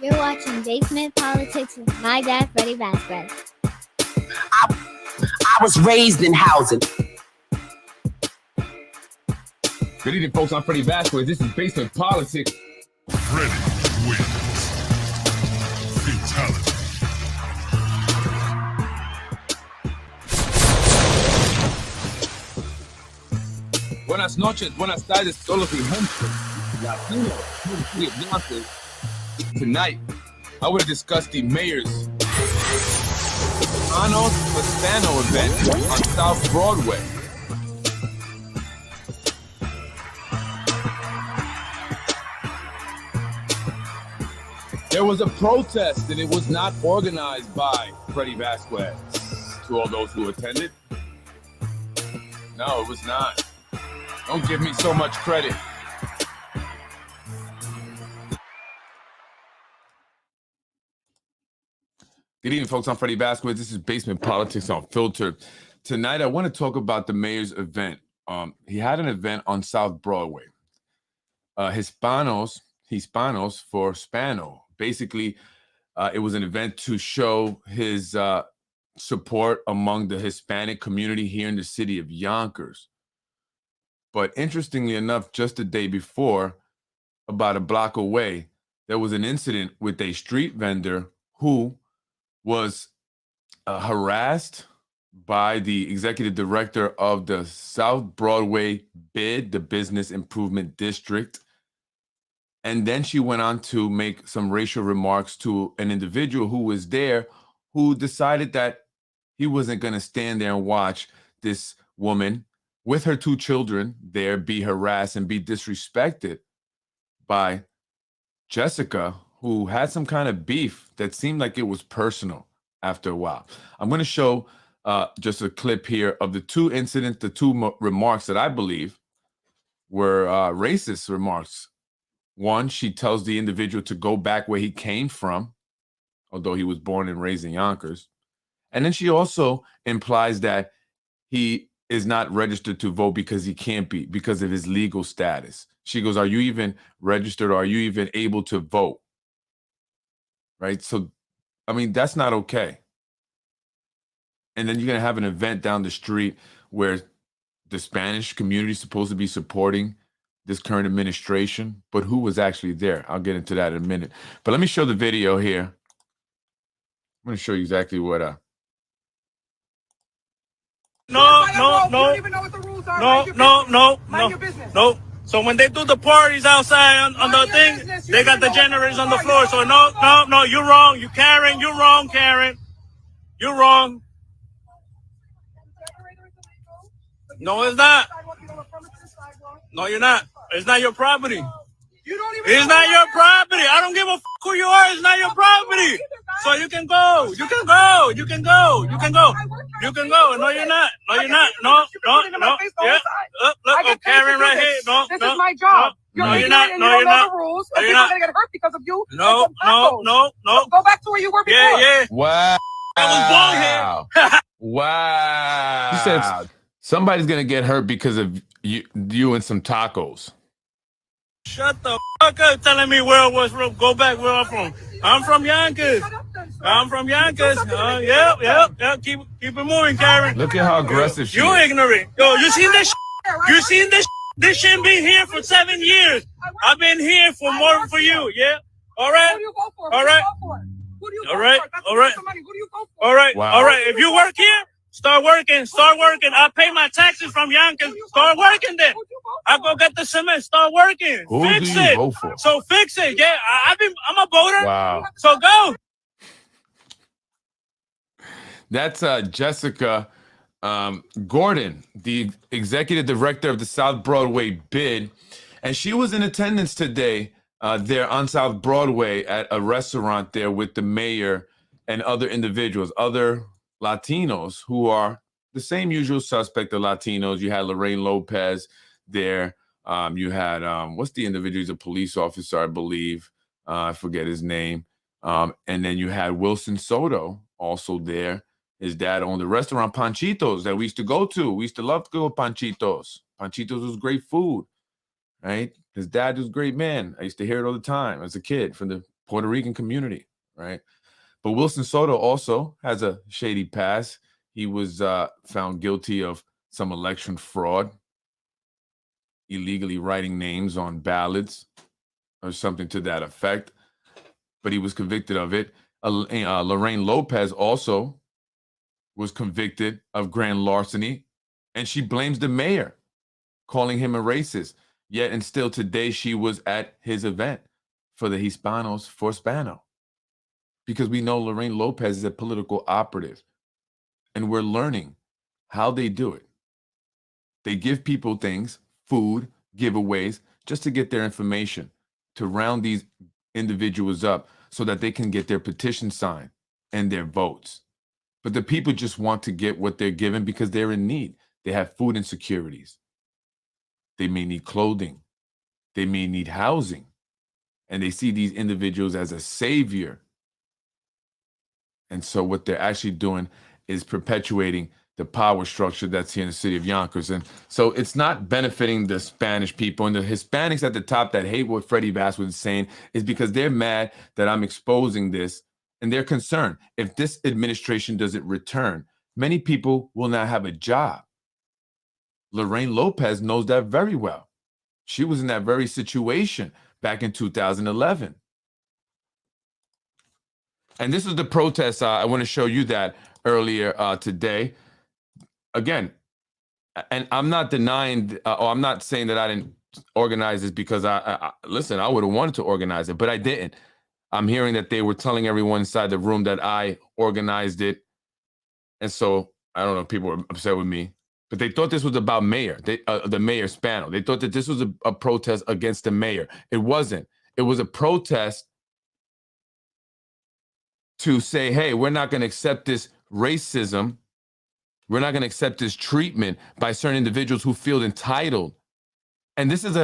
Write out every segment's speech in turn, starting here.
You're watching Basement Politics with my dad, Freddie Vasquez. I was raised in housing. Good evening, folks. I'm Freddie Vasquez. This is Basement Politics. Freddie wins. Fatality. Buenas noches, buenas tardes, todos los vigentes. Latinos, tonight, I will discuss the mayor's HISPANOS FOR SPANO event on South Broadway. There was a protest, and it was not organized by Freddie Vasquez. To all those who attended, no, it was not. Don't give me so much credit. Good evening, folks. I'm Freddie Vasquez. This is Basement Politics Unfiltered. Tonight, I want to talk about the mayor's event. He had an event on South Broadway. Hispanos for Spano. Basically, it was an event to show his support among the Hispanic community here in the city of Yonkers. But interestingly enough, just the day before, about a block away, there was an incident with a street vendor who was harassed by the executive director of the South Broadway BID, the Business Improvement District. And then she went on to make some racial remarks to an individual who was there, who decided that he wasn't going to stand there and watch this woman with her two children there be harassed and be disrespected by Jessica, who had some kind of beef that seemed like it was personal after a while. I'm going to show just a clip here of the two incidents, the two remarks that I believe were racist remarks. One, she tells the individual to go back where he came from, although he was born and raised in Yonkers. And then she also implies that he is not registered to vote because he can't be, because of his legal status. She goes, are you even registered, or are you even able to vote? Right? So, I mean, that's not okay. And then you're going to have an event down the street where the Spanish community is supposed to be supporting this current administration, but who was actually there? I'll get into that in a minute. But let me show the video here. I'm going to show you exactly what No. You don't even know what the rules are. Mind your business. No. So when they do the parties outside on the thing, they got the generators on the floor. So no, you're wrong. You Karen, you're wrong, Karen. You're wrong. No, it's not. No, you're not. It's not your property. It's not your property. I don't give a f who you are. It's not your property. So you can go. You can go. You can go. You can go. You can go. No, you're not. No, you're not. No. Yeah. Look, Karen right here. No. This is my job. No, you're not. No, you're not. No, you're not. People are gonna get hurt because of you. No. Go back to where you were before. Yeah. Wow. I was born here. Wow. You said somebody's going to get hurt because of you and some tacos. Shut the fuck up telling me where I was from. Go back where I'm from. I'm from Yonkers. I'm from Yonkers. Yeah. Keep it moving, Karen. Look at how aggressive she is. You ignorant. Yo, you seen this? You seen this? This shouldn't be here for 7 years. I've been here for more for you. Yeah. All right. Who do you go for? All right. Who do you go All right. for? All right. Who do you go for? All right. Wow. All right. If you work here, start working. I pay my taxes from Yonkers. Start working then. I go get the cement. Start working. Who fix do you it. vote for? So fix it. Yeah, I'm a voter. Wow. So go. That's Jessica Gordon, the executive director of the South Broadway BID. And she was in attendance today there on South Broadway at a restaurant there with the mayor and other individuals, other Latinos who are the same usual suspect of Latinos. You had Lorraine Lopez there. You had, what's the individual? He's a police officer, I believe. I forget his name. And then you had Wilson Soto also there. His dad owned the restaurant Panchitos that we used to go to. We used to love to go to Panchitos. Panchitos was great food, right? His dad was a great man. I used to hear it all the time as a kid from the Puerto Rican community, right? But Wilson Soto also has a shady past. He was found guilty of some election fraud, illegally writing names on ballots or something to that effect, but he was convicted of it. Lorraine Lopez also was convicted of grand larceny, and she blames the mayor, calling him a racist. Yet and still today, she was at his event for the Hispanos for Spano, because we know Lorraine Lopez is a political operative, and we're learning how they do it. They give people things, food, giveaways, just to get their information, to round these individuals up so that they can get their petition signed and their votes. But the people just want to get what they're given because they're in need. They have food insecurities. They may need clothing. They may need housing. And they see these individuals as a savior. And so what they're actually doing is perpetuating the power structure that's here in the city of Yonkers. And so it's not benefiting the Spanish people. And the Hispanics at the top that hate what Freddie Bass was saying is because they're mad that I'm exposing this. And they're concerned if this administration doesn't return, many people will not have a job. Lorraine Lopez knows that very well. She was in that very situation back in 2011. And this is the protest. I want to show you that earlier today. Again, and I'm not denying, or I'm not saying that I didn't organize this because listen, I would have wanted to organize it, but I didn't. I'm hearing that they were telling everyone inside the room that I organized it. And so, I don't know, people were upset with me. But they thought this was about mayor, the mayor Spano. They thought that this was a protest against the mayor. It wasn't. It was a protest to say, hey, we're not going to accept this racism. We're not going to accept this treatment by certain individuals who feel entitled. And this is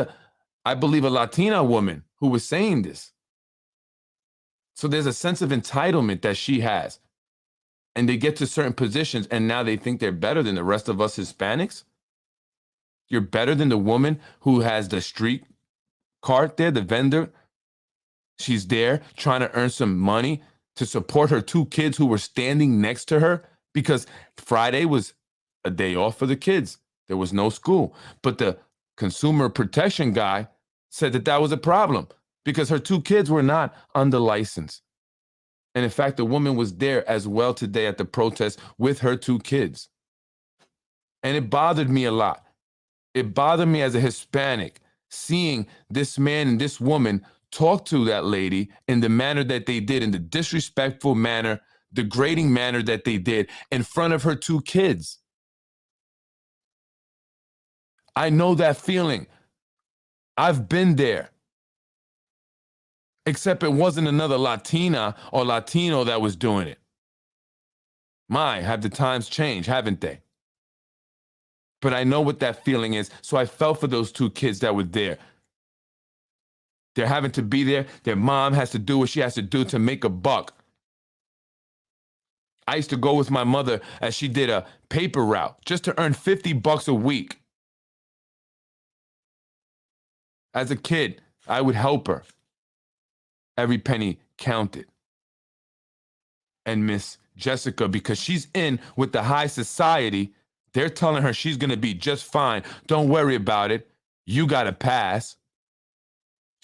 I believe, a Latina woman who was saying this. So there's a sense of entitlement that she has. And they get to certain positions, and now they think they're better than the rest of us Hispanics. You're better than the woman who has the street cart there, the vendor. She's there trying to earn some money to support her two kids who were standing next to her, because Friday was a day off for the kids. There was no school. But the consumer protection guy said that that was a problem because her two kids were not under license. And in fact, the woman was there as well today at the protest with her two kids. And it bothered me a lot. It bothered me as a Hispanic seeing this man and this woman talk to that lady in the manner that they did, in the disrespectful manner, degrading manner that they did in front of her two kids. I know that feeling. I've been there. Except it wasn't another Latina or Latino that was doing it. Have the times changed, haven't they? But I know what that feeling is, so I felt for those two kids that were there. They're having to be there. Their mom has to do what she has to do to make a buck. I used to go with my mother as she did a paper route just to earn $50 a week. As a kid, I would help her. Every penny counted. And Miss Jessica, because she's in with the high society, they're telling her she's going to be just fine. Don't worry about it. You got to pass.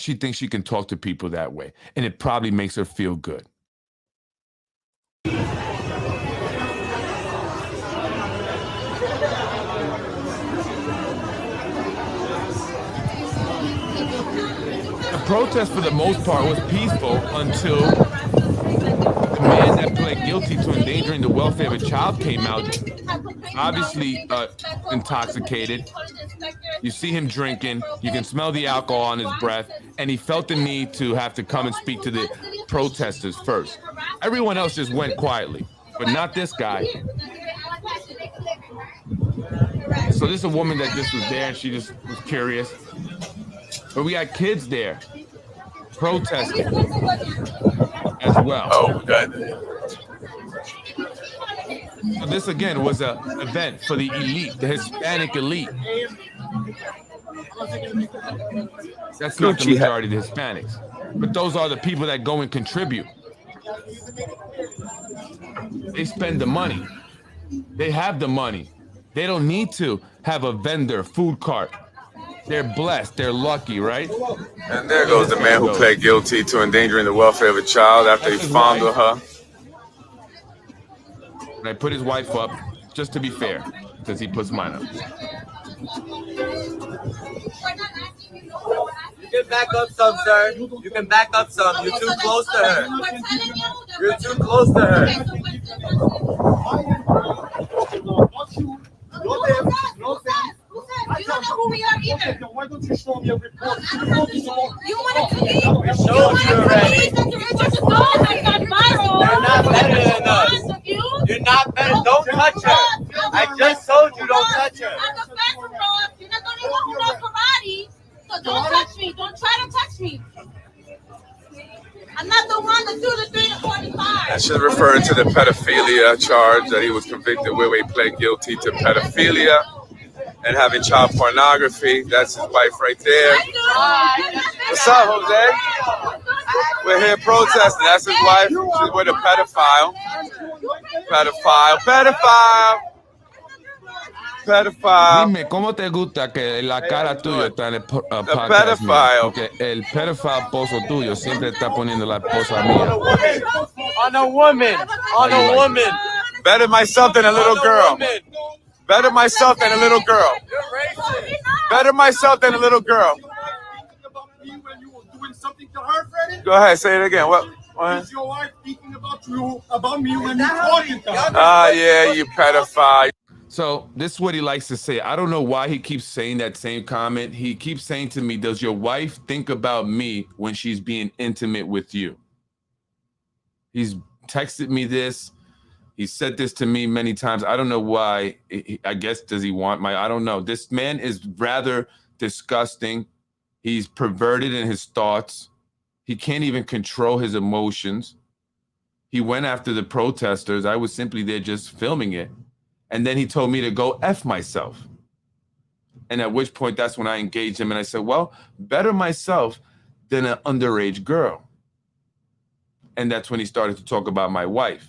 She thinks she can talk to people that way, and it probably makes her feel good. Protest for the most part was peaceful until the man that pled guilty to endangering the welfare of a child came out, obviously intoxicated. You see him drinking, you can smell the alcohol on his breath, and he felt the need to have to come and speak to the protesters first. Everyone else just went quietly, but not this guy. So this is a woman that just was there and she just was curious. But we got kids there protesting as well. Oh, God. So this again was an event for the elite, the Hispanic elite. That's not the majority of the Hispanics. But those are the people that go and contribute. They spend the money. They have the money. They don't need to have a vendor, food cart. They're blessed. They're lucky, right? And there goes the man who pled guilty to endangering the welfare of a child after he fondled her. And I put his wife up, just to be fair, because he puts mine up. You can back up some, sir. You can back up some. You're too close to her. You're too close to her. You don't know who we are either. Why don't you show me a report? You wanted to leave. We showed you already. You're not better than us. You're not better. Don't touch her. I just told you don't touch her. So don't touch me. Don't try to touch me. I'm not the one to do the 3 to 45. And she's referring to the pedophilia charge that he was convicted with, where he pled guilty to pedophilia and having child pornography. That's his wife right there. What's up, Jose? We're here protesting. That's his wife. She's with a pedophile. Pedophile. Dime, ¿cómo te gusta que la cara tuya está en el podcast? Pedophile. Porque el pedophile esposo tuyo siempre está poniendo la esposa mía. On a woman. On a woman. Better myself than a little girl. Better myself than a little girl. Better myself than a little girl. Go ahead, say it again. What? Is your wife thinking about me when you're talking to her? Yeah, you pedophile. So this is what he likes to say. I don't know why he keeps saying that same comment. He keeps saying to me, does your wife think about me when she's being intimate with you? He's texted me this. He said this to me many times. I don't know why. I guess, does he want I don't know. This man is rather disgusting. He's perverted in his thoughts. He can't even control his emotions. He went after the protesters. I was simply there just filming it. And then he told me to go F myself. And at which point, that's when I engaged him. And I said, well, better myself than an underage girl. And that's when he started to talk about my wife.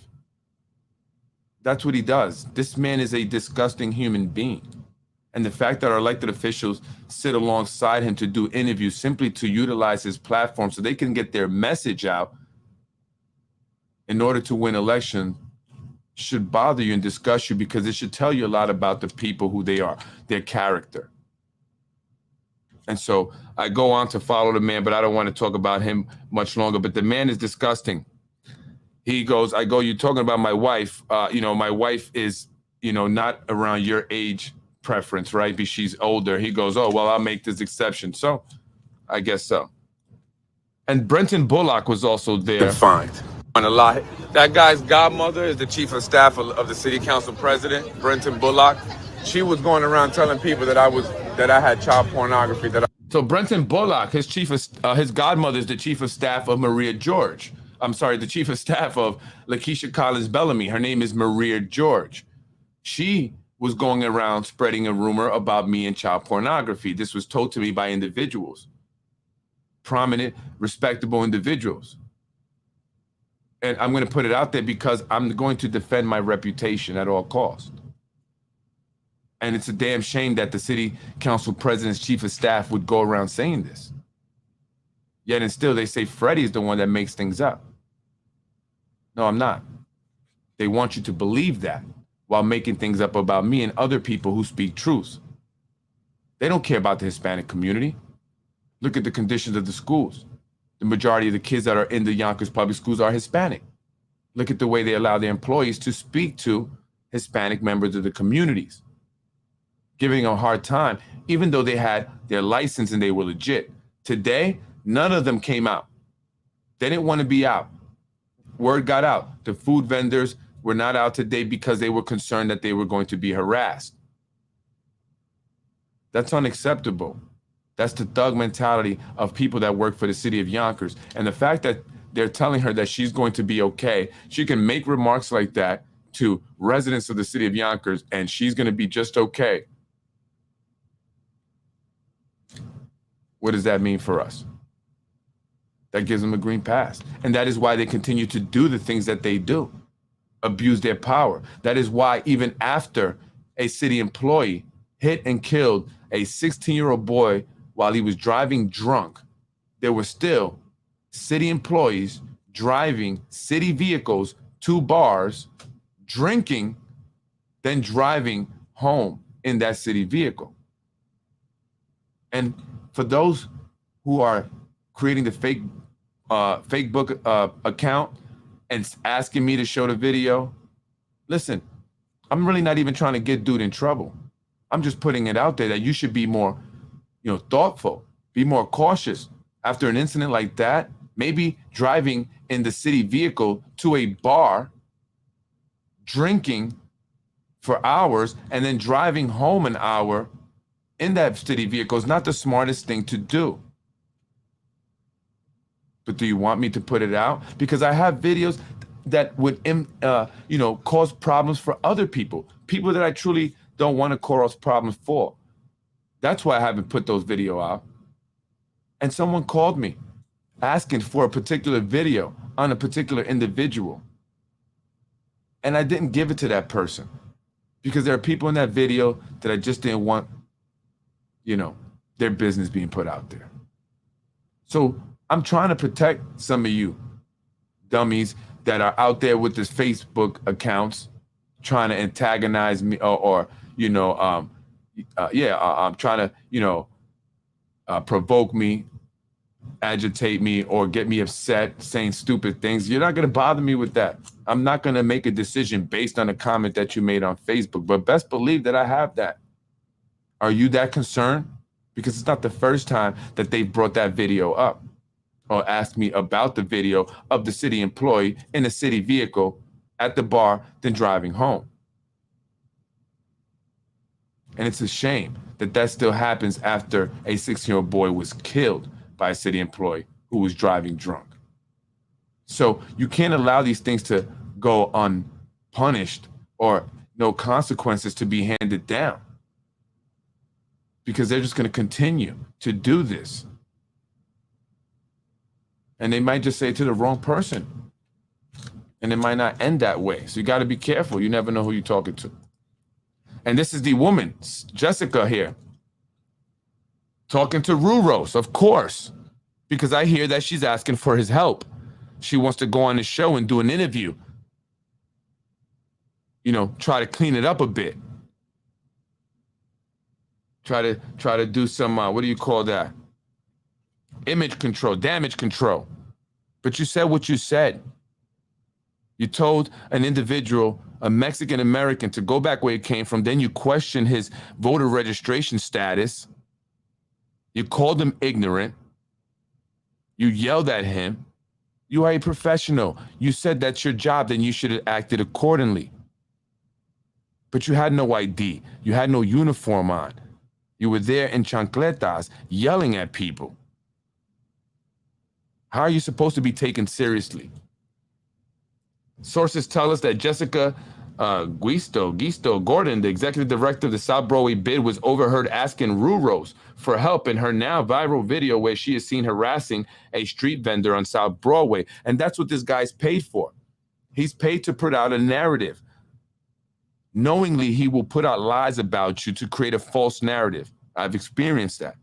That's what he does. This man is a disgusting human being. And the fact that our elected officials sit alongside him to do interviews simply to utilize his platform so they can get their message out in order to win elections should bother you and disgust you, because it should tell you a lot about the people, who they are, their character. And so I go on to follow the man, but I don't want to talk about him much longer. But the man is disgusting. He goes, I go, you're talking about my wife. My wife is, not around your age preference, right? Because she's older. He goes, oh, well, I'll make this exception. So I guess so. And Brenton Bullock was also there. Defined. On a lot. That guy's godmother is the chief of staff of the city council president, Brenton Bullock. She was going around telling people that I had child pornography. So Brenton Bullock, his godmother is the chief of staff of Maria George. I'm sorry, the chief of staff of Lakeisha Collins Bellamy. Her name is Maria George. She was going around spreading a rumor about me and child pornography. This was told to me by individuals, prominent, respectable individuals. And I'm going to put it out there because I'm going to defend my reputation at all costs. And it's a damn shame that the city council president's chief of staff would go around saying this. Yet and still they say Freddie is the one that makes things up. No, I'm not. They want you to believe that while making things up about me and other people who speak truth. They don't care about the Hispanic community. Look at the conditions of the schools. The majority of the kids that are in the Yonkers public schools are Hispanic. Look at the way they allow their employees to speak to Hispanic members of the communities, giving them a hard time, even though they had their license and they were legit. Today, none of them came out. They didn't want to be out. Word got out. The food vendors were not out today because they were concerned that they were going to be harassed. That's unacceptable. That's the thug mentality of people that work for the city of Yonkers. And the fact that they're telling her that she's going to be okay, she can make remarks like that to residents of the city of Yonkers, and she's going to be just okay. What does that mean for us? that gives them a green pass. And that is why they continue to do the things that they do, abuse their power. That is why even after a city employee hit and killed a 16-year-old boy while he was driving drunk, there were still city employees driving city vehicles to bars, drinking, then driving home in that city vehicle. And for those who are creating the fake book account and asking me to show the video, listen, I'm really not even trying to get dude in trouble. I'm just putting it out there that you should be more, thoughtful, be more cautious after an incident like that. Maybe driving in the city vehicle to a bar, drinking for hours, and then driving home an hour in that city vehicle is not the smartest thing to do. But do you want me to put it out? Because I have videos that would, cause problems for other people that I truly don't want to cause problems for. That's why I haven't put those videos out. And someone called me asking for a particular video on a particular individual. And I didn't give it to that person because there are people in that video that I just didn't want, their business being put out there. So I'm trying to protect some of you dummies that are out there with this Facebook accounts trying to antagonize me or I'm trying to, provoke me, agitate me, or get me upset saying stupid things. You're not going to bother me with that. I'm not going to make a decision based on a comment that you made on Facebook, but best believe that I have that. Are you that concerned? Because it's not the first time that they've brought that video up or asked me about the video of the city employee in a city vehicle at the bar, then driving home. And it's a shame that that still happens after a 16-year-old boy was killed by a city employee who was driving drunk. So you can't allow these things to go unpunished or no consequences to be handed down, because they're just going to continue to do this. And they might just say it to the wrong person. And it might not end that way. So you got to be careful. You never know who you're talking to. And this is the woman, Jessica here, talking to Ruros, of course, because I hear that she's asking for his help. She wants to go on the show and do an interview. Try to clean it up a bit. Try to do some, what do you call that? Image control, damage control. But you said what you said. You told an individual, a Mexican American, to go back where he came from. Then you questioned his voter registration status. You called him ignorant. You yelled at him. You are a professional. You said that's your job, then you should have acted accordingly. But you had no ID. You had no uniform on. You were there in chancletas yelling at people. How are you supposed to be taken seriously? Sources tell us that Jessica Guisto Gordon, the executive director of the South Broadway bid, was overheard asking Ruros for help in her now viral video where she is seen harassing a street vendor on South Broadway. And that's what this guy's paid for. He's paid to put out a narrative. Knowingly, he will put out lies about you to create a false narrative. I've experienced that.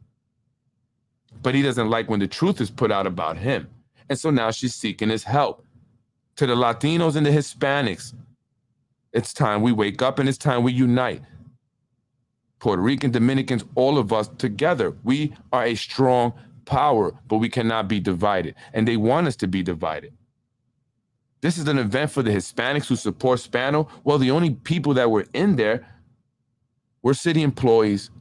But he doesn't like when the truth is put out about him. And so now she's seeking his help. To the Latinos and the Hispanics, it's time we wake up and it's time we unite. Puerto Rican, Dominicans, all of us together. We are a strong power, but we cannot be divided. And they want us to be divided. This is an event for the Hispanics who support Spano. Well, the only people that were in there were city employees,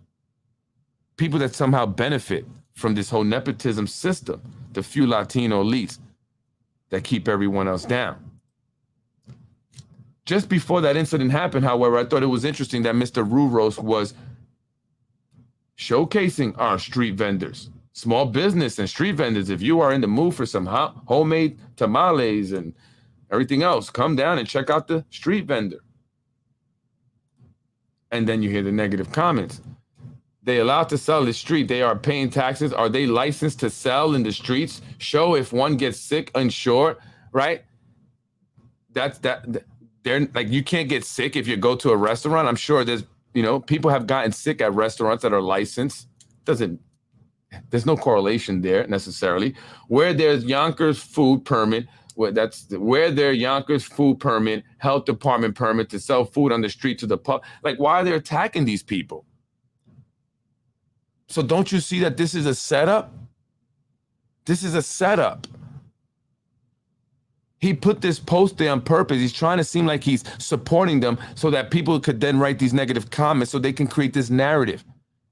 people that somehow benefit from this whole nepotism system, the few Latino elites that keep everyone else down. Just before that incident happened, however, I thought it was interesting that Mr. Ruros was showcasing our street vendors, small business and street vendors. If you are in the mood for some homemade tamales and everything else, come down and check out the street vendor. And then you hear the negative comments They allowed to sell in the street. They are paying taxes. Are they licensed to sell in the streets? Show if one gets sick, unsure, right? They're like, you can't get sick if you go to a restaurant. I'm sure there's, people have gotten sick at restaurants that are licensed. There's no correlation there necessarily. Where there's Yonkers food permit, where their Yonkers food permit, health department permit to sell food on the street to the pub. Like, why are they attacking these people? So don't you see that this is a setup? This is a setup. He put this post there on purpose. He's trying to seem like he's supporting them so that people could then write these negative comments so they can create this narrative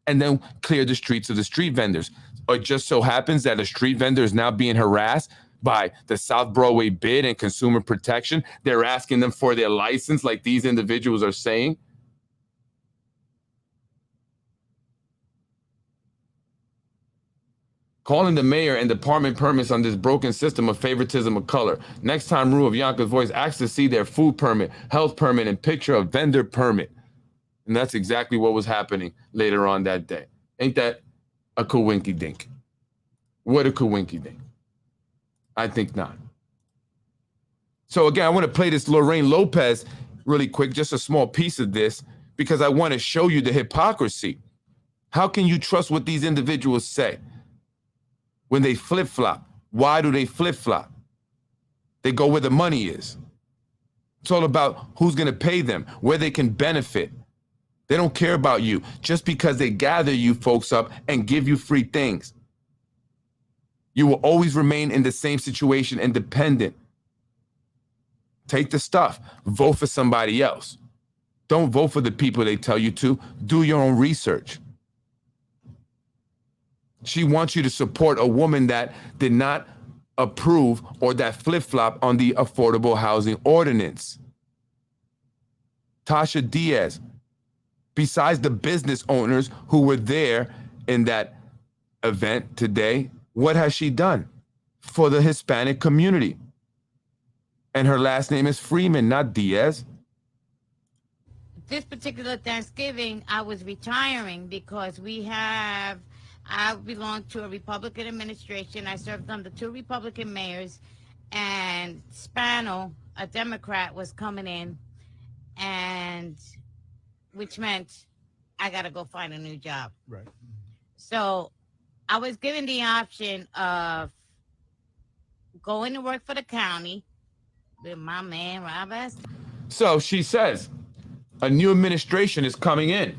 and then clear the streets of the street vendors. Or it just so happens that a street vendor is now being harassed by the South Broadway bid and consumer protection. They're asking them for their license like these individuals are saying. Calling the mayor and department permits on this broken system of favoritism of color. Next time Rue of Yonkers Voice asks to see their food permit, health permit, and picture of vendor permit. And that's exactly what was happening later on that day. Ain't that a coinky dink? What a coinky dink. I think not. So again, I want to play this Lorraine Lopez really quick, just a small piece of this, because I want to show you the hypocrisy. How can you trust what these individuals say? When they flip-flop, why do they flip-flop? They go where the money is. It's all about who's going to pay them, where they can benefit. They don't care about you just because they gather you folks up and give you free things. You will always remain in the same situation and dependent. Take the stuff. Vote for somebody else. Don't vote for the people they tell you to. Do your own research. She wants you to support a woman that did not approve or that flip-flop on the affordable housing ordinance. Tasha Diaz, besides the business owners who were there in that event today, what has she done for the Hispanic community? And her last name is Freeman, not Diaz. This particular Thanksgiving, I was retiring because I belong to a Republican administration. I served under 2 Republican mayors, and Spano, a Democrat, was coming in, and which meant I got to go find a new job. Right. So I was given the option of going to work for the county with my man, Rob S. So she says, a new administration is coming in.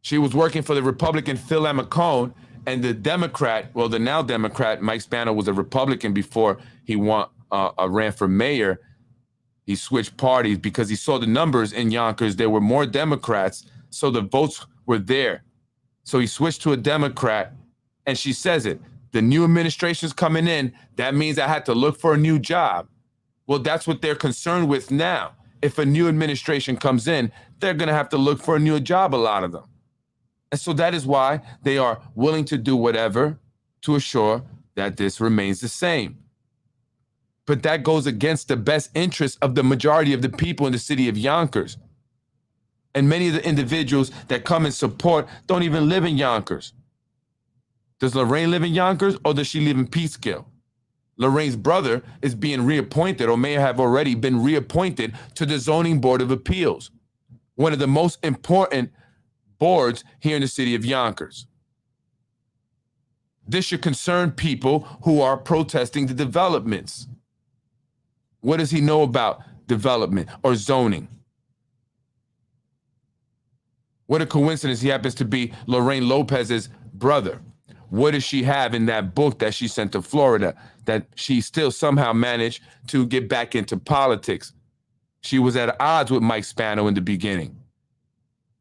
She was working for the Republican Phil Amacone, and the Democrat, well, the now Democrat, Mike Spano, was a Republican before he ran for mayor. He switched parties because he saw the numbers in Yonkers. There were more Democrats, so the votes were there. So he switched to a Democrat, and she says it. The new administration's coming in. That means I had to look for a new job. Well, that's what they're concerned with now. If a new administration comes in, they're going to have to look for a new job, a lot of them. And so that is why they are willing to do whatever to assure that this remains the same. But that goes against the best interests of the majority of the people in the city of Yonkers. And many of the individuals that come and support don't even live in Yonkers. Does Lorraine live in Yonkers, or does she live in Peekskill? Lorraine's brother is being reappointed, or may have already been reappointed, to the Zoning Board of Appeals, one of the most important boards here in the city of Yonkers. This should concern people who are protesting the developments. What does he know about development or zoning? What a coincidence he happens to be Lorraine Lopez's brother. What does she have in that book that she sent to Florida that she still somehow managed to get back into politics? She was at odds with Mike Spano in the beginning.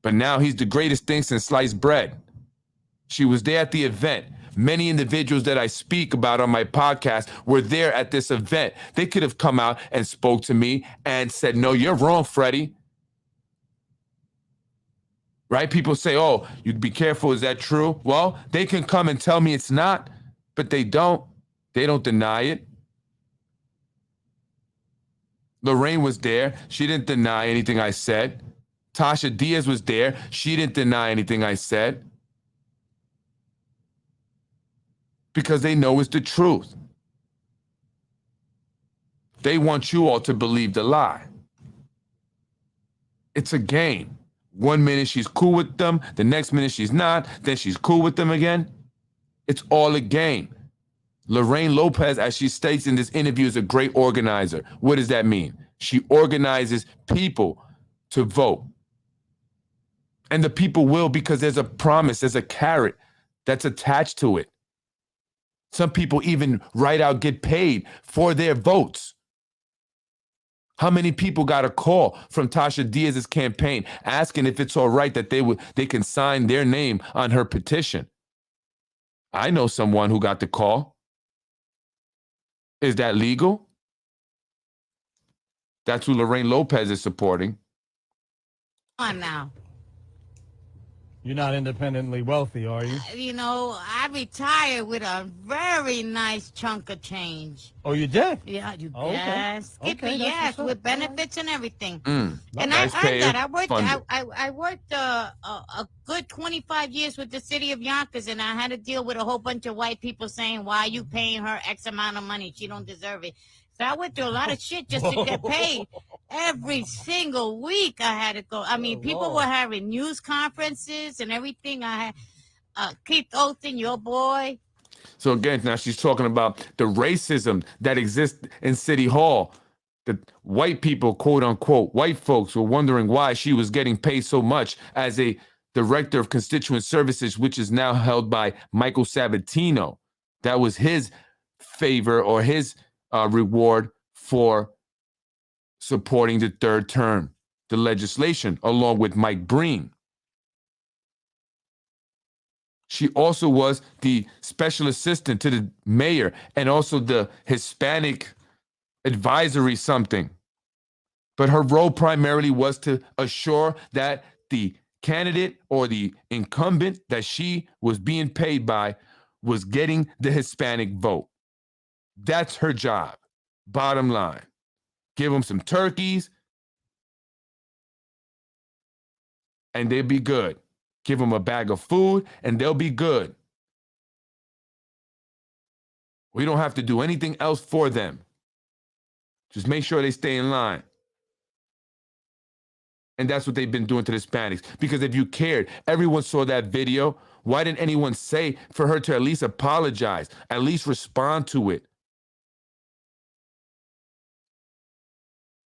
But now he's the greatest thing since sliced bread. She was there at the event. Many individuals that I speak about on my podcast were there at this event. They could have come out and spoke to me and said, no, you're wrong, Freddie. Right? People say, oh, you'd be careful. Is that true? Well, they can come and tell me it's not, but they don't. They don't deny it. Lorraine was there. She didn't deny anything I said. Tasha Diaz was there. She didn't deny anything I said because they know it's the truth. They want you all to believe the lie. It's a game. 1 minute she's cool with them, the next minute she's not, then she's cool with them again. It's all a game. Lorraine Lopez, as she states in this interview, is a great organizer. What does that mean? She organizes people to vote. And the people will, because there's a promise, there's a carrot that's attached to it. Some people even right out get paid for their votes. How many people got a call from Tasha Diaz's campaign asking if it's all right that they can sign their name on her petition? I know someone who got the call. Is that legal? That's who Lorraine Lopez is supporting. Come on now. You're not independently wealthy, are you? You know, I retired with a very nice chunk of change. Oh, you did? Yeah, you Oh, okay. yes. Skippy, Okay, that's yes, what's up. with benefits and everything. Mm, And nice I earned payer, that. funded. I worked a good 25 years with the city of Yonkers, and I had to deal with a whole bunch of white people saying, why are you paying her X amount of money? She don't deserve it. So I went through a lot of shit just to get paid. Every single week I had to go. I mean, people were having news conferences and everything. I had Keith Olsen, your boy. So again, now she's talking about the racism that exists in City Hall. The white people, quote unquote, white folks were wondering why she was getting paid so much as a director of constituent services, which is now held by Michael Sabatino. That was his favor or his reward for supporting the third term, the legislation, along with Mike Breen. She also was the special assistant to the mayor and also the Hispanic advisory something. But her role primarily was to assure that the candidate or the incumbent that she was being paid by was getting the Hispanic vote. That's her job. Bottom line. Give them some turkeys and they'll be good. Give them a bag of food and they'll be good. We don't have to do anything else for them. Just make sure they stay in line. And that's what they've been doing to the Hispanics. Because if you cared, everyone saw that video. Why didn't anyone say for her to at least apologize, at least respond to it?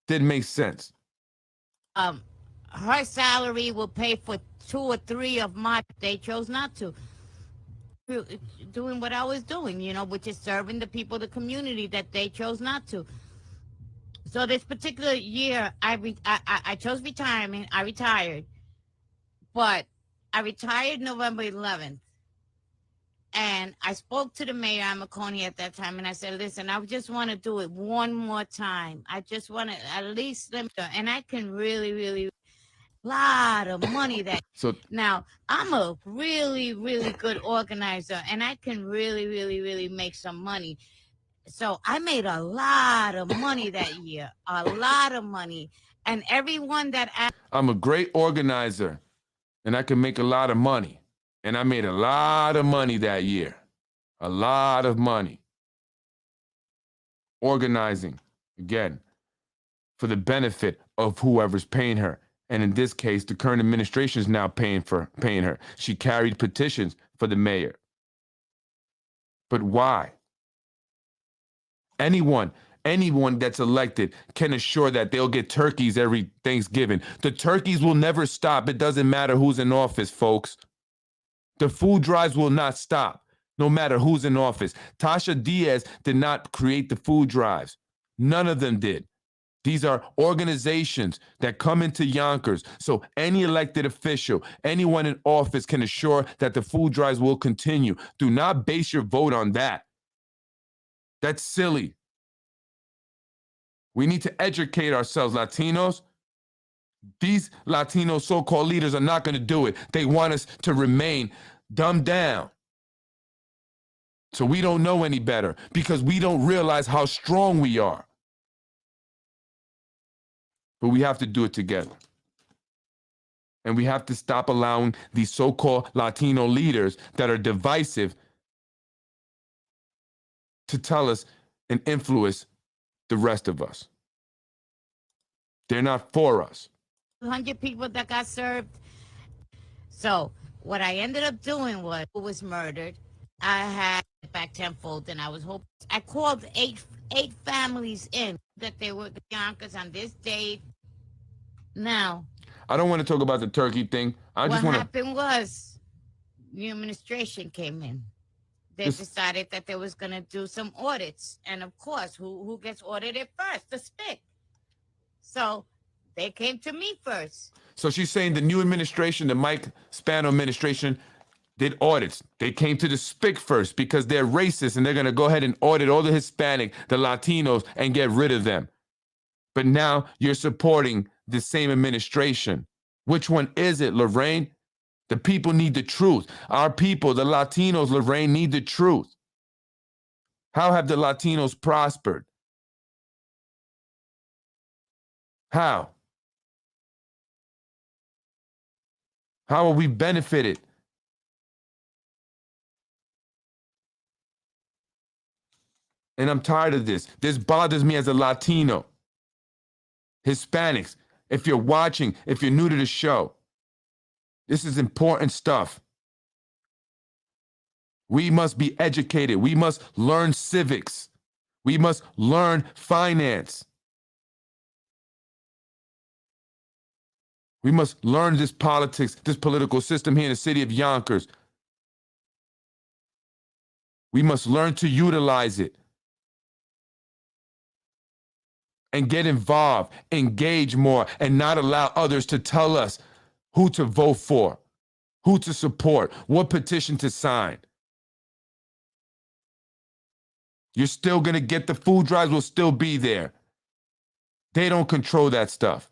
Didn't make sense. Her salary will pay for 2 or 3 of my. They chose not to. Doing what I was doing, you know, which is serving the people, the community that they chose not to. So this particular year, I chose retirement. I retired, but I retired November 11th. And I spoke to the mayor, Amaconi, at that time, and I said, listen, I just want to do it one more time. I just want to at least let me, and I can really, lot of money that. So now I'm a really good organizer, and I can really make some money. So I made a lot of money that year, a lot of money. And everyone that I'm a great organizer, and I can make a lot of money. And I made a lot of money that year. A lot of money. Organizing, again, for the benefit of whoever's paying her. And in this case, the current administration is now paying her. She carried petitions for the mayor. But why? Anyone that's elected can assure that they'll get turkeys every Thanksgiving. The turkeys will never stop. It doesn't matter who's in office, folks. The food drives will not stop, no matter who's in office. Tasha Diaz did not create the food drives. None of them did. These are organizations that come into Yonkers. So any elected official, anyone in office can assure that the food drives will continue. Do not base your vote on that. That's silly. We need to educate ourselves, Latinos. These Latino so-called leaders are not going to do it. They want us to remain dumbed down. So we don't know any better because we don't realize how strong we are. But we have to do it together. And we have to stop allowing these so-called Latino leaders that are divisive to tell us and influence the rest of us. They're not for us. 200 people that got served. So what I ended up doing was murdered. I had back tenfold, and I was hoping. I called eight families in that they were the Yonkers on this date. Now, I don't want to talk about the turkey thing. what happened was the administration came in. They decided that they was going to do some audits. And of course, who gets audited first? The SPIC. So they came to me first. So she's saying the new administration, the Mike Spano administration, did audits. They came to the SPIC first because they're racist and they're going to go ahead and audit all the Hispanic, the Latinos, and get rid of them. But now you're supporting the same administration. Which one is it, Lorraine? The people need the truth. Our people, the Latinos, Lorraine, need the truth. How have the Latinos prospered? How? How are we benefited? And I'm tired of this. This bothers me as a Latino. Hispanics, if you're watching, if you're new to the show, this is important stuff. We must be educated. We must learn civics. We must learn finance. We must learn this politics, this political system here in the city of Yonkers. We must learn to utilize it and get involved, engage more, and not allow others to tell us who to vote for, who to support, what petition to sign. You're still going to get the food drives will still be there. They don't control that stuff.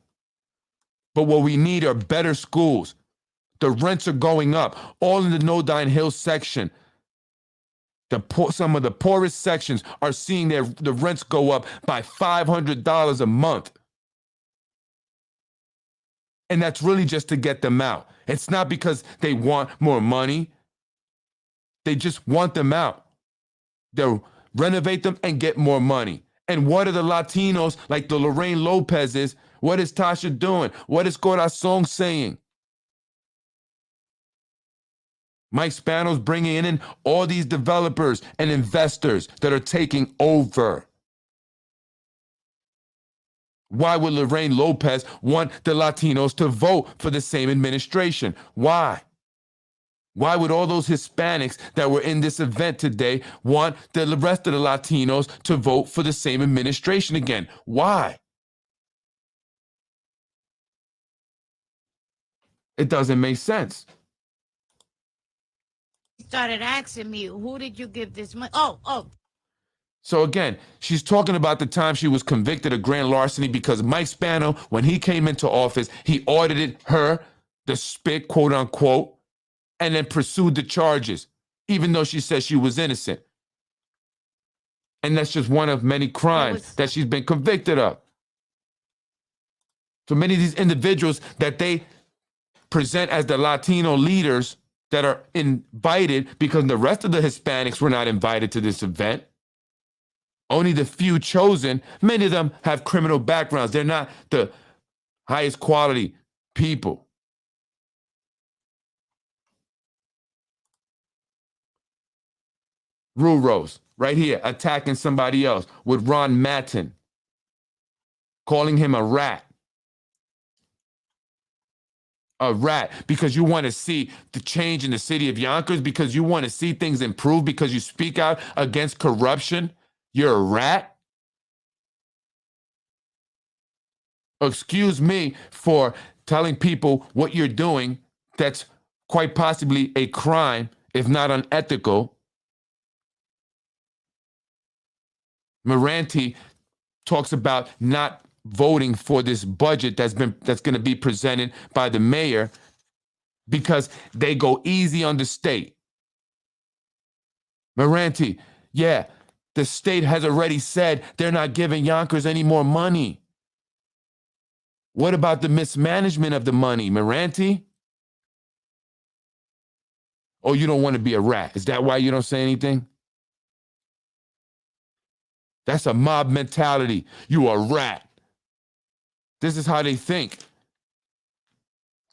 But what we need are better schools. The rents are going up, all in the Nodine Hill section. Some of the poorest sections are seeing the rents go up by $500 a month. And that's really just to get them out. It's not because they want more money. They just want them out. They'll renovate them and get more money. And what are the Latinos, like the Lorraine Lopez's, what is Tasha doing? What is Corazon saying? Mike Spano's bringing in all these developers and investors that are taking over. Why would Lorraine Lopez want the Latinos to vote for the same administration? Why? Why would all those Hispanics that were in this event today want the rest of the Latinos to vote for the same administration again? Why? It doesn't make sense. Started asking me, who did you give this money? So again, she's talking about the time she was convicted of grand larceny because Mike Spano, when he came into office, he audited her, the SPIC, quote unquote, and then pursued the charges, even though she said she was innocent. And that's just one of many crimes that she's been convicted of. So many of these individuals that they present as the Latino leaders that are invited, because the rest of the Hispanics were not invited to this event. Only the few chosen, many of them have criminal backgrounds. They're not the highest quality people. Ruros, right here, attacking somebody else with Ron Mattin, calling him a rat. A rat, because you want to see the change in the city of Yonkers, because you want to see things improve, because you speak out against corruption. You're a rat? Excuse me for telling people what you're doing that's quite possibly a crime, if not unethical. Moranti talks about not voting for this budget that's going to be presented by the mayor because they go easy on the state. Moranti, yeah, the state has already said they're not giving Yonkers any more money. What about the mismanagement of the money, Moranti? Or you don't want to be a rat? Is that why you don't say anything? That's a mob mentality. You a rat. This is how they think.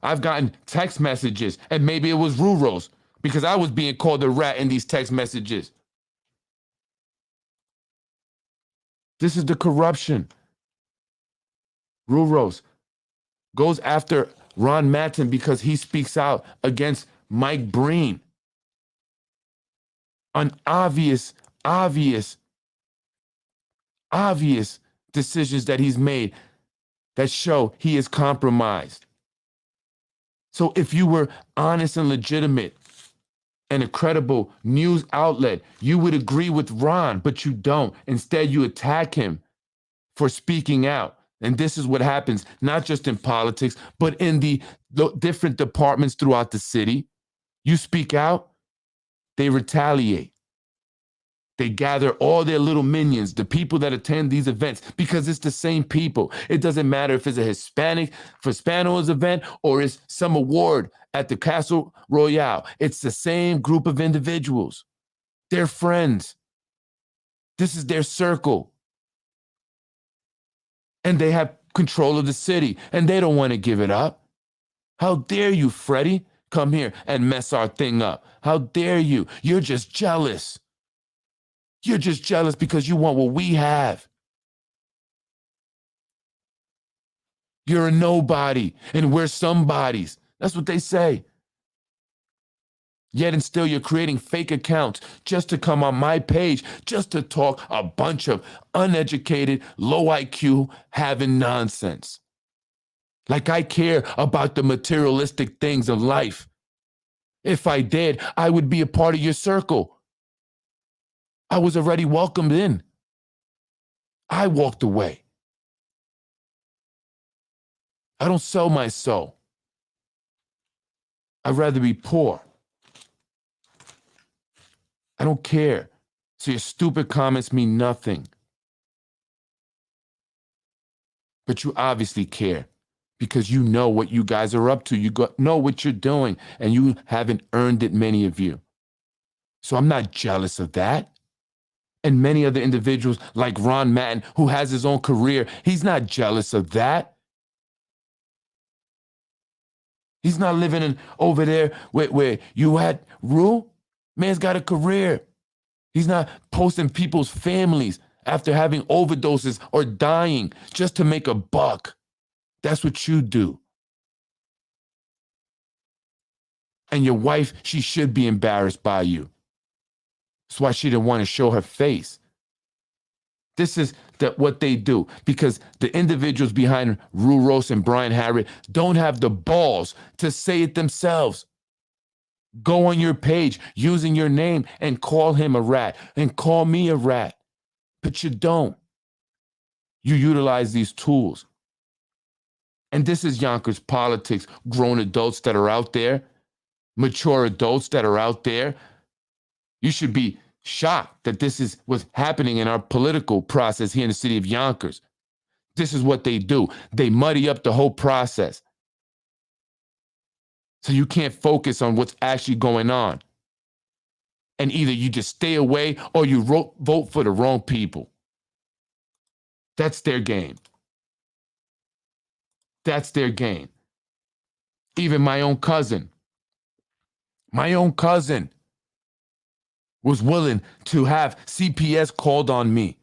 I've gotten text messages, and maybe it was Ruros, because I was being called a rat in these text messages. This is the corruption. Ruros goes after Ron Matton because he speaks out against Mike Breen on obvious decisions that he's made that show he is compromised. So if you were honest and legitimate and a credible news outlet, you would agree with Ron, but you don't. Instead, you attack him for speaking out. And this is what happens, not just in politics, but in the different departments throughout the city. You speak out, they retaliate. They gather all their little minions, the people that attend these events, because it's the same people. It doesn't matter if it's a Hispanic for Spanos event or it's some award at the Castle Royale. It's the same group of individuals. They're friends. This is their circle. And they have control of the city, and they don't want to give it up. How dare you, Freddie, come here and mess our thing up? How dare you? You're just jealous. You're just jealous because you want what we have. You're a nobody, and we're somebodies. That's what they say. Yet and still you're creating fake accounts just to come on my page, just to talk a bunch of uneducated, low IQ, having nonsense. Like I care about the materialistic things of life. If I did, I would be a part of your circle. I was already welcomed in. I walked away. I don't sell my soul. I'd rather be poor. I don't care. So your stupid comments mean nothing. But you obviously care because you know what you guys are up to. You know what you're doing, and you haven't earned it, many of you. So I'm not jealous of that. And many other individuals like Ron Matton, who has his own career, he's not jealous of that. He's not living over there where you at, Rue. Man's got a career. He's not posting people's families after having overdoses or dying just to make a buck. That's what you do. And your wife, she should be embarrassed by you. That's why she didn't want to show her face. This is what they do, because the individuals behind Rue Ross and Brian Harrod don't have the balls to say it themselves. Go on your page using your name and call him a rat and call me a rat. But you don't. You utilize these tools. And this is Yonkers politics, grown adults that are out there, mature adults that are out there. You should be shocked that this is what's happening in our political process here in the city of Yonkers. This is what they do. They muddy up the whole process. So you can't focus on what's actually going on. And either you just stay away or you vote for the wrong people. That's their game. That's their game. Even my own cousin was willing to have CPS called on me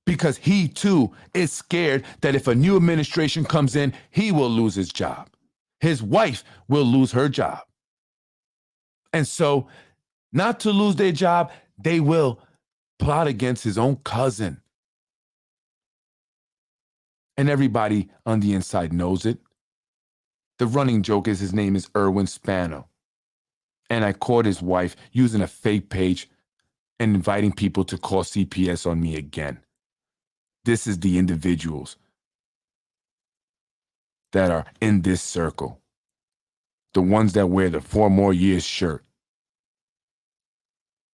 because he too is scared that if a new administration comes in, he will lose his job. His wife will lose her job. And so, not to lose their job, they will plot against his own cousin. And everybody on the inside knows it. The running joke is his name is Erwin Spano. And I caught his wife using a fake page and inviting people to call CPS on me again. This is the individuals that are in this circle. The ones that wear the 4 more years shirt.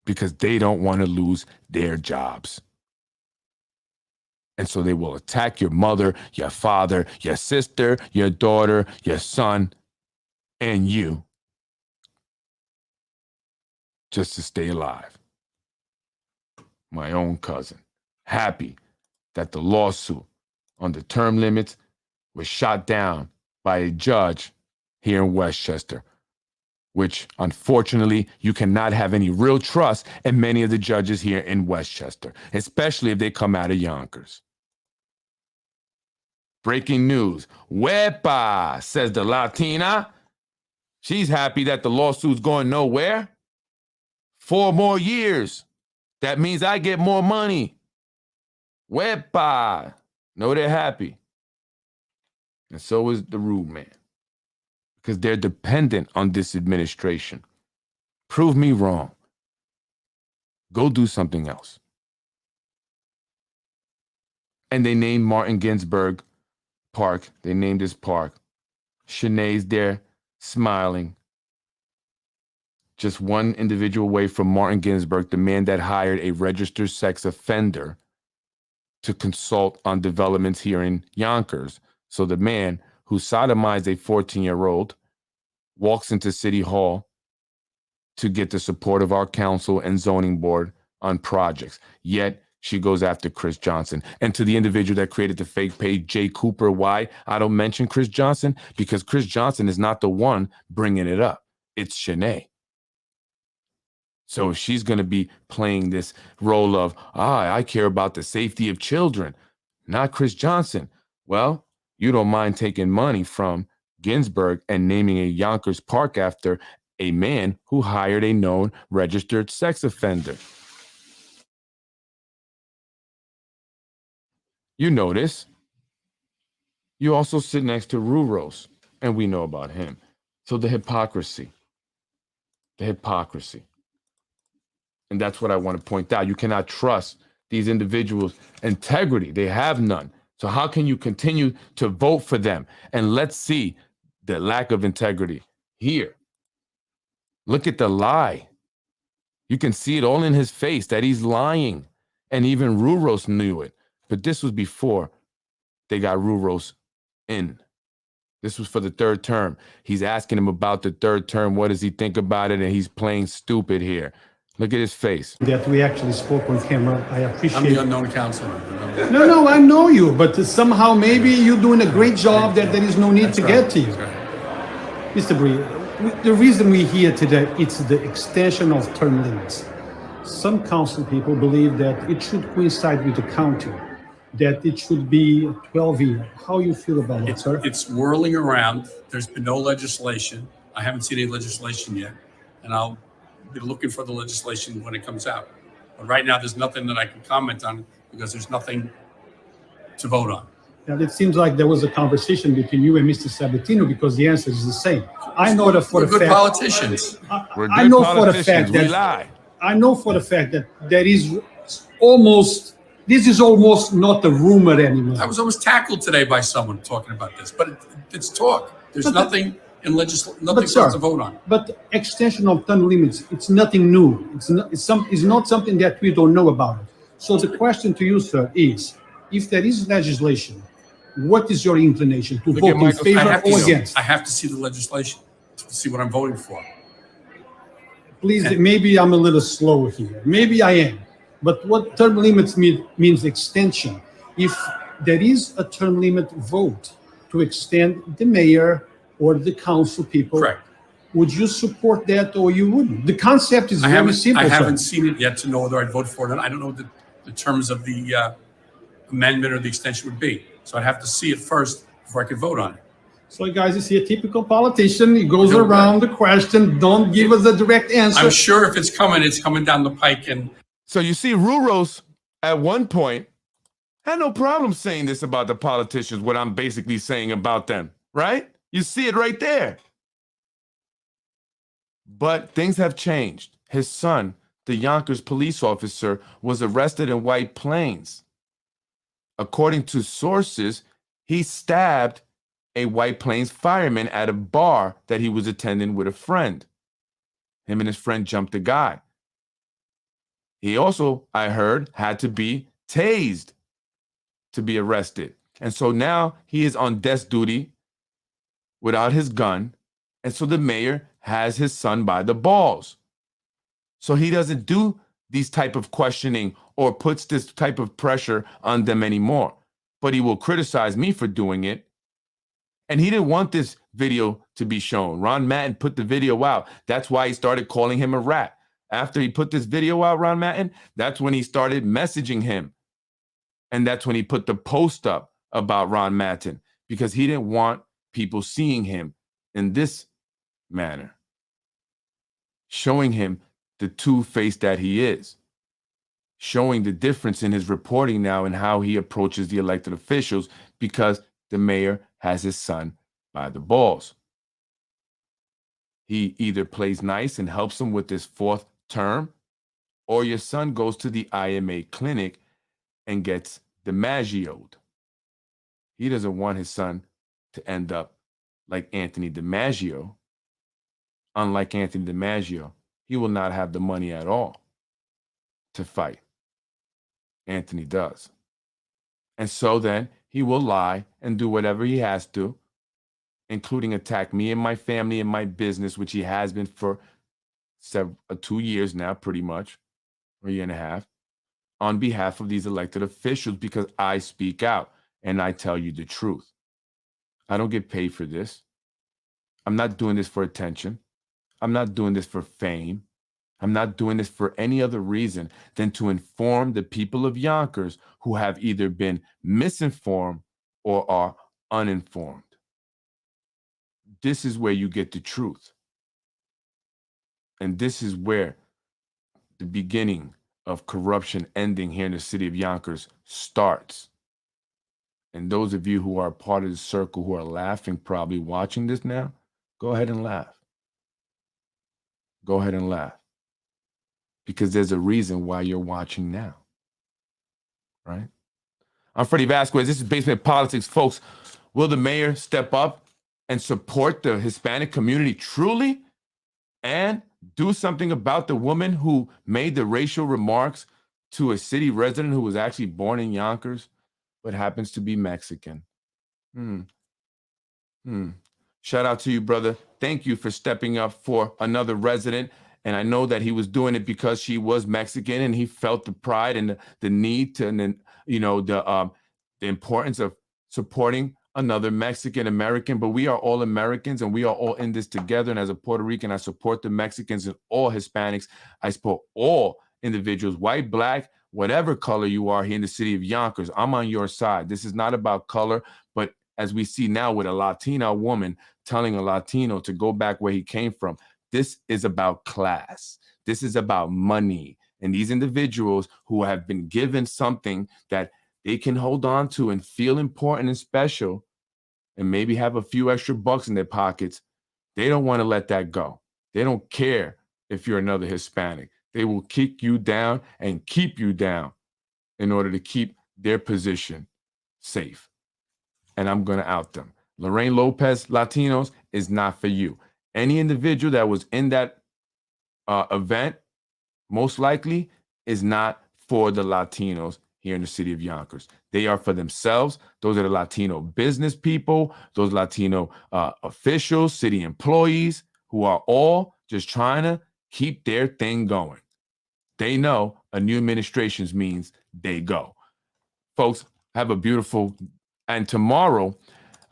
Because they don't want to lose their jobs. And so they will attack your mother, your father, your sister, your daughter, your son, and you, just to stay alive. My own cousin, happy that the lawsuit on the term limits was shot down by a judge here in Westchester, which unfortunately you cannot have any real trust in many of the judges here in Westchester, especially if they come out of Yonkers. Breaking news. Wepa, says the Latina. She's happy that the lawsuit's going nowhere. 4 more years. That means I get more money. Wepa. No, they're happy. And so is the rude man. Because they're dependent on this administration. Prove me wrong. Go do something else. And they named Martin Ginsburg Park. They named this park. Shanae's there, smiling. Just one individual away from Martin Ginsburg, the man that hired a registered sex offender to consult on developments here in Yonkers. So the man who sodomized a 14-year-old walks into City Hall to get the support of our council and zoning board on projects. Yet she goes after Chris Johnson. And to the individual that created the fake page, Jay Cooper, why I don't mention Chris Johnson? Because Chris Johnson is not the one bringing it up. It's Shanae. So if she's going to be playing this role of, I care about the safety of children, not Chris Johnson. Well, you don't mind taking money from Ginsburg and naming a Yonkers Park after a man who hired a known registered sex offender. You notice. You also sit next to Ruros, and we know about him. So the hypocrisy. And that's what I want to point out. You cannot trust these individuals' integrity. They have none. So how can you continue to vote for them? And let's see the lack of integrity here. Look at the lie. You can see it all in his face that he's lying. And even Ruros knew it. But this was before they got Ruros in. This was for the 3rd term. He's asking him about the 3rd term. What does he think about it? And he's playing stupid here. Look at his face. That we actually spoke on camera. I appreciate I'm the unknown counselor. No, I know you, but somehow maybe you're doing a great job that there is no need to get to you. Mr. Bree, the reason we're here today, it's the extension of term limits. Some council people believe that it should coincide with the county, that it should be 12 years. How you feel about it, sir? It's whirling around. There's been no legislation. I haven't seen any legislation yet, and I'll be looking for the legislation when it comes out. But right now, there's nothing that I can comment on because there's nothing to vote on. Yeah, it seems like there was a conversation between you and Mr. Sabatino because the answer is the same. I know that for We're good politicians. I know for the fact that we lie. I know for the fact that there is almost, this is almost not a rumor anymore. I was almost tackled today by someone talking about this, but it's talk. There's nothing in legislation, nothing for us to vote on. But extension of term limits, it's nothing new. It's not something that we don't know about. So the question to you, sir, is if there is legislation, what is your inclination to vote in favor or against? I have to see the legislation to see what I'm voting for. Please, maybe I'm a little slow here. Maybe I am. But what term limits means extension. If there is a term limit vote to extend the mayor or the council people, correct, would you support that or you wouldn't? The concept is very simple. I haven't seen it yet to know whether I'd vote for it. I don't know what the terms of the amendment or the extension would be. So I'd have to see it first before I could vote on it. So, guys, you see a typical politician. He goes around the question. Don't give us a direct answer. I'm sure if it's coming down the pike. And so you see, Ruros at one point had no problem saying this about the politicians, what I'm basically saying about them, right? You see it right there. But things have changed. His son, the Yonkers police officer, was arrested in White Plains. According to sources, he stabbed a White Plains fireman at a bar that he was attending with a friend. Him and his friend jumped the guy. He also, I heard, had to be tased. to be arrested. And so now he is on desk duty without his gun. And so the mayor has his son by the balls. So he doesn't do these type of questioning or puts this type of pressure on them anymore. But he will criticize me for doing it. And he didn't want this video to be shown. Ron Mattin put the video out. That's why he started calling him a rat. After he put this video out, Ron Mattin, that's when he started messaging him. And that's when he put the post up about Ron Mattin, because he didn't want people seeing him in this manner, showing him the two-face that he is, showing the difference in his reporting now and how he approaches the elected officials, because the mayor has his son by the balls. He either plays nice and helps him with his 4th term, or your son goes to the IMA clinic and gets DiMaggio'd. He doesn't want his son to end up like Anthony DiMaggio. Unlike Anthony DiMaggio, he will not have the money at all to fight. Anthony does. And so then he will lie and do whatever he has to, including attack me and my family and my business, which he has been for 2 years now, pretty much, or a year and a half, on behalf of these elected officials, because I speak out and I tell you the truth. I don't get paid for this. I'm not doing this for attention. I'm not doing this for fame. I'm not doing this for any other reason than to inform the people of Yonkers who have either been misinformed or are uninformed. This is where you get the truth. And this is where the beginning of corruption ending here in the city of Yonkers starts. And those of you who are part of the circle who are laughing, probably watching this now, go ahead and laugh. Go ahead and laugh. Because there's a reason why you're watching now. Right? I'm Freddie Vasquez. This is Basement Politics, folks. Will the mayor step up and support the Hispanic community truly and do something about the woman who made the racial remarks to a city resident who was actually born in Yonkers but happens to be Mexican? Shout out to you, brother. Thank you for stepping up for another resident. And I know that he was doing it because she was Mexican, and he felt the pride and the need to, and then, you know, the importance of supporting another Mexican American. But we are all Americans, and we are all in this together. And as a Puerto Rican, I support the Mexicans and all Hispanics. I support all individuals, white, black, whatever color you are here in the city of Yonkers. I'm on your side. This is not about color, but as we see now with a Latina woman telling a Latino to go back where he came from, this is about class. This is about money. And these individuals who have been given something that they can hold on to and feel important and special and maybe have a few extra bucks in their pockets, they don't want to let that go. They don't care if you're another Hispanic. They will kick you down and keep you down in order to keep their position safe. And I'm going to out them. Lorraine Lopez, Latinos, is not for you. Any individual that was in that event, most likely, is not for the Latinos here in the city of Yonkers. They are for themselves. Those are the Latino business people, those Latino officials, city employees, who are all just trying to keep their thing going. They know a new administration means they go. Folks, have a beautiful, and tomorrow,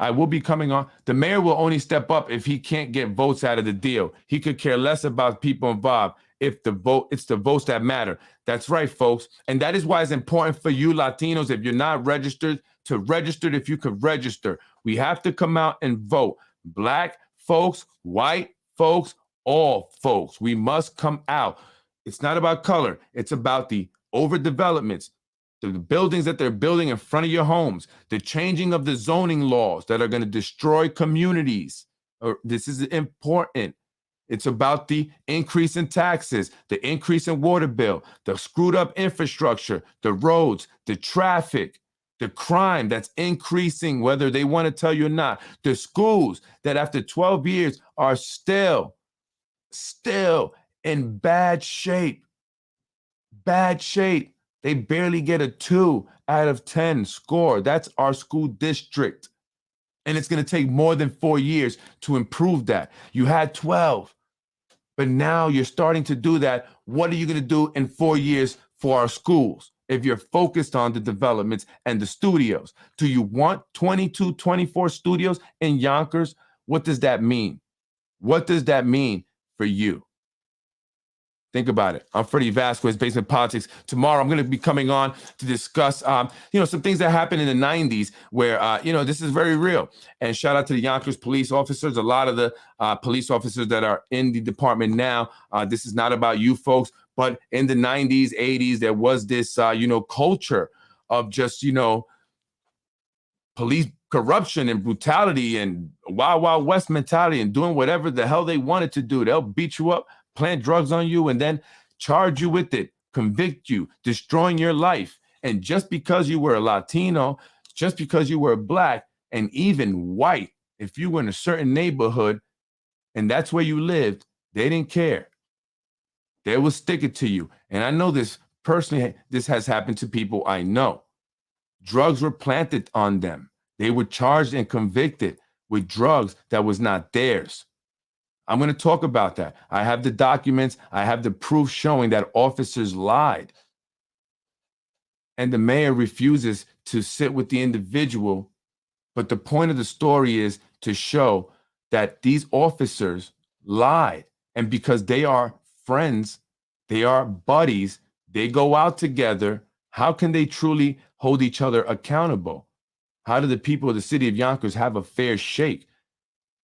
I will be coming on. The mayor will only step up if he can't get votes out of the deal. He could care less about people involved. If the vote, it's the votes that matter. That's right, folks. And that is why it's important for you Latinos, if you're not registered, to register if you could register. We have to come out and vote. Black folks, white folks, all folks. We must come out. It's not about color. It's about the overdevelopments, the buildings that they're building in front of your homes, the changing of the zoning laws that are going to destroy communities. This is important. It's about the increase in taxes, the increase in water bill, the screwed up infrastructure, the roads, the traffic, the crime that's increasing, whether they want to tell you or not, the schools that after 12 years are still in bad shape. Bad shape. They barely get a 2 out of 10 score. That's our school district. And it's going to take more than 4 years to improve that. You had 12, but now you're starting to do that. What are you going to do in 4 years for our schools if you're focused on the developments and the studios? Do you want 22, 24 studios in Yonkers? What does that mean? What does that mean for you? Think about it. I'm Freddie Vasquez, Basement Politics. Tomorrow, I'm going to be coming on to discuss, some things that happened in the 90s where, this is very real. And shout out to the Yonkers police officers. A lot of the police officers that are in the department now, this is not about you folks, but in the 90s, 80s, there was this, culture of just, police corruption and brutality and Wild Wild West mentality and doing whatever the hell they wanted to do. They'll beat you up, plant drugs on you, and then charge you with it, convict you, destroying your life. And just because you were a Latino, just because you were black, and even white, if you were in a certain neighborhood and that's where you lived, they didn't care. They will stick it to you. And I know this personally, this has happened to people I know. Drugs were planted on them. They were charged and convicted with drugs that was not theirs. I'm going to talk about that. I have the documents. I have the proof showing that officers lied. And the mayor refuses to sit with the individual. But the point of the story is to show that these officers lied. And because they are friends, they are buddies, they go out together, how can they truly hold each other accountable? How do the people of the city of Yonkers have a fair shake?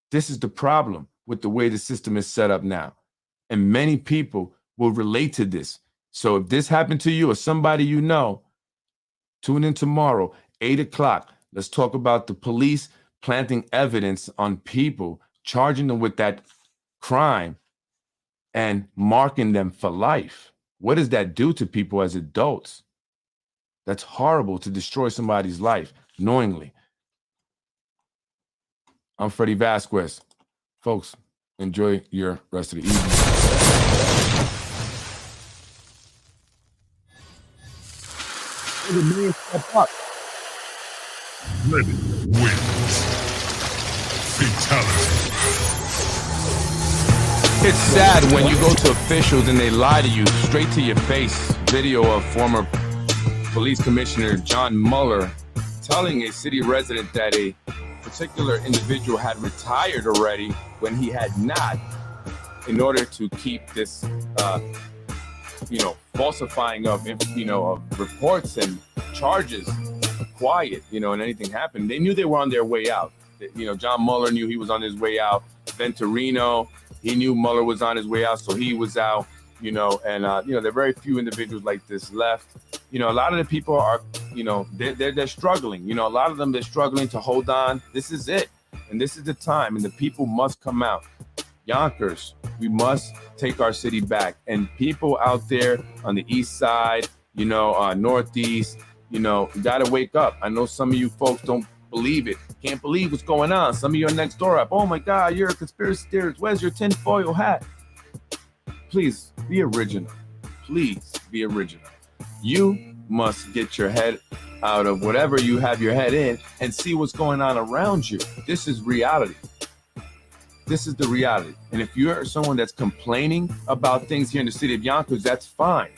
This is the problem with the way the system is set up now. And many people will relate to this. So if this happened to you or somebody you know, tune in tomorrow, 8 o'clock. Let's talk about the police planting evidence on people, charging them with that crime and marking them for life. What does that do to people as adults? That's horrible, to destroy somebody's life knowingly. I'm Freddie Vasquez. Folks, enjoy your rest of the evening. Ready wins. Fatality. It's sad when you go to officials and they lie to you straight to your face. Video of former Police Commissioner John Mueller telling a city resident that a particular individual had retired already when he had not, in order to keep this, falsifying of, of reports and charges quiet, and anything happened. They knew they were on their way out. John Mueller knew he was on his way out. Venturino, he knew Mueller was on his way out, so he was out, there are very few individuals like this left. A lot of the people are, they're struggling. A lot of them, they're struggling to hold on. This is it. And this is the time, and the people must come out. Yonkers, we must take our city back. And people out there on the east side, northeast, you got to wake up. I know some of you folks don't believe it. Can't believe what's going on. Some of you are next door up. Oh my God, you're a conspiracy theorist. Where's your tinfoil hat? Please be original. Please be original. You must get your head out of whatever you have your head in and see what's going on around you. This is reality. This is the reality. And if you're someone that's complaining about things here in the city of Yonkers, that's fine.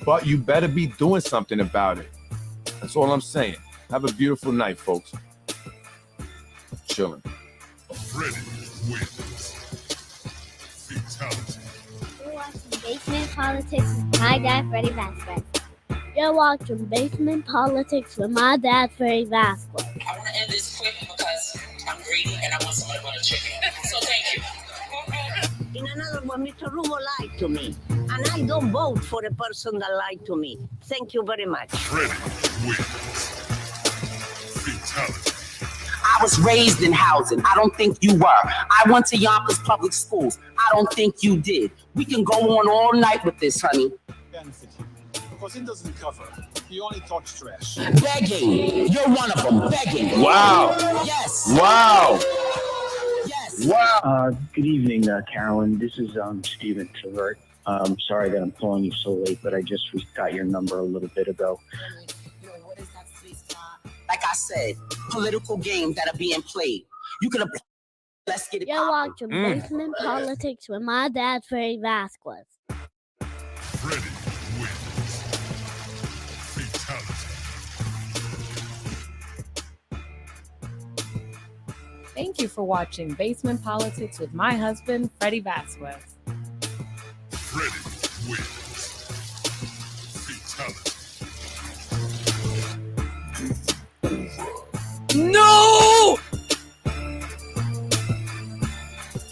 But you better be doing something about it. That's all I'm saying. Have a beautiful night, folks. Chilling. Ready wins. Fatality. You're watching Basement Politics with my dad, Freddie Vasquez. You're watching Basement Politics with my dad, Freddie Vasquez. I want to end this quick because I'm greedy and I want somebody to want a chicken. So thank you. In another one, Mr. Rumo lied to me. And I don't vote for the person that lied to me. Thank you very much. Ready wins. Fatality. I was raised in housing. I don't think you were. I went to Yonkers public schools. I don't think you did. We can go on all night with this, honey. Because it doesn't cover. He only talks trash. Begging. You're one of them. Begging. Wow. Yes. Wow. Yes. Wow. Good evening, Carolyn. This is Stephen Tavert. Sorry that I'm calling you so late, but I just got your number a little bit ago. Like I said, political games that are being played. You can apply. Let's get it. You're watching Basement Politics with my dad, Freddie Vasquez. Freddie wins. Fatality. Thank you for watching Basement Politics with my husband, Freddie Vasquez. Freddie wins.